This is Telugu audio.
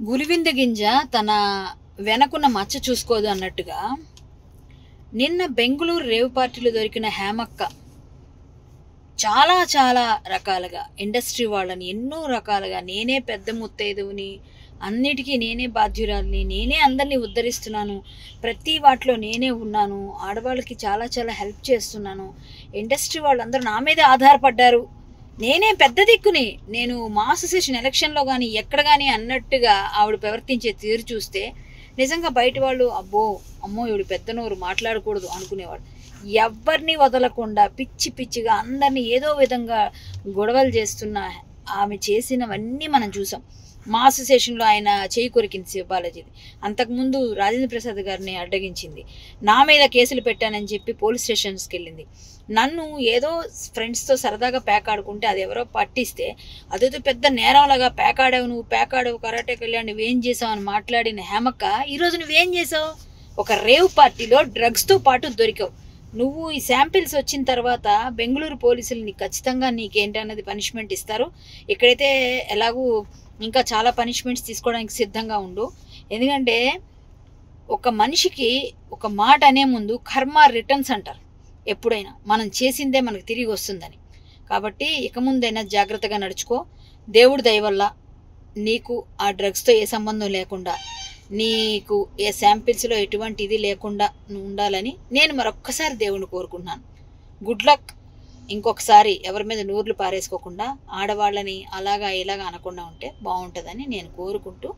గులివింద గింజ తన వెనకున్న మచ్చ చూసుకోదు అన్నట్టుగా నిన్న బెంగుళూరు రేవ్ పార్టీలో దొరికిన హేమక్క చాలా చాలా రకాలుగా ఇండస్ట్రీ వాళ్ళని ఎన్నో రకాలుగా నేనే పెద్ద ముత్తైదువుని, అన్నిటికీ నేనే బాధ్యురాలిని, నేనే అందరినీ ఉద్ధరిస్తున్నాను, ప్రతి వాటిలో నేనే ఉన్నాను, ఆడవాళ్ళకి చాలా చాలా హెల్ప్ చేస్తున్నాను, ఇండస్ట్రీ వాళ్ళందరూ నా మీదే ఆధారపడ్డారు, నేనే పెద్ద దిక్కుని, నేను మా అసోసియేషన్ ఎలక్షన్లో కానీ ఎక్కడ కానీ అన్నట్టుగా ఆవిడ ప్రవర్తించే తీరు చూస్తే నిజంగా బయట వాళ్ళు అబ్బో అమ్మో ఈవిడ పెద్ద నోరు మాట్లాడకూడదు అనుకునేవాడు. ఎవరిని వదలకుండా పిచ్చి పిచ్చిగా అందరినీ ఏదో విధంగా గొడవలు చేస్తున్న ఆమె చేసినవన్నీ మనం చూసాం. మా అసోసియేషన్లో ఆయన చేయి కొరికింది శివబాలాజీది, అంతకుముందు రాజేంద్ర ప్రసాద్ గారిని అడ్డగించింది, నా మీద కేసులు పెట్టానని చెప్పి పోలీస్ స్టేషన్స్కి వెళ్ళింది, నన్ను ఏదో ఫ్రెండ్స్తో సరదాగా పేకాడుకుంటే అది ఎవరో పట్టిస్తే అదేదో పెద్ద నేరంలాగా పేకాడావు, నువ్వు పేకాడావు, కరాటే కళ్యాణ్ నువ్వేం చేసావు అని మాట్లాడిన హేమక్క ఈరోజు నువ్వేం చేసావు? ఒక రేవ్ పార్టీలో డ్రగ్స్తో పాటు దొరికావు. నువ్వు ఈ శాంపిల్స్ వచ్చిన తర్వాత బెంగళూరు పోలీసులు నీకు ఖచ్చితంగా నీకేంటన్నది పనిష్మెంట్ ఇస్తారు. ఇక్కడైతే ఎలాగూ ఇంకా చాలా పనిష్మెంట్స్ తీసుకోవడానికి సిద్ధంగా ఉండు. ఎందుకంటే ఒక మనిషికి ఒక మాట అనే ముందు కర్మ రిటర్న్స్ అంటారు. ఎప్పుడైనా మనం చేసిందే మనకు తిరిగి వస్తుందని. కాబట్టి ఇక ముందైనా జాగ్రత్తగా నడుచుకో. దేవుడి దయ వల్ల నీకు ఆ డ్రగ్స్తో ఏ సంబంధం లేకుండా, నీకు ఏ శాంపిల్స్లో ఎటువంటి ఇది లేకుండా నువ్వు ఉండాలని నేను మరొక్కసారి దేవుణ్ణి కోరుకుంటున్నాను. Good luck. ఇంకొకసారి ఎవరి మీద నూర్లు పారేసుకోకుండా ఆడవాళ్ళని అలాగా ఇలాగా అనకుండా ఉంటే బాగుంటుందని నేను కోరుకుంటూ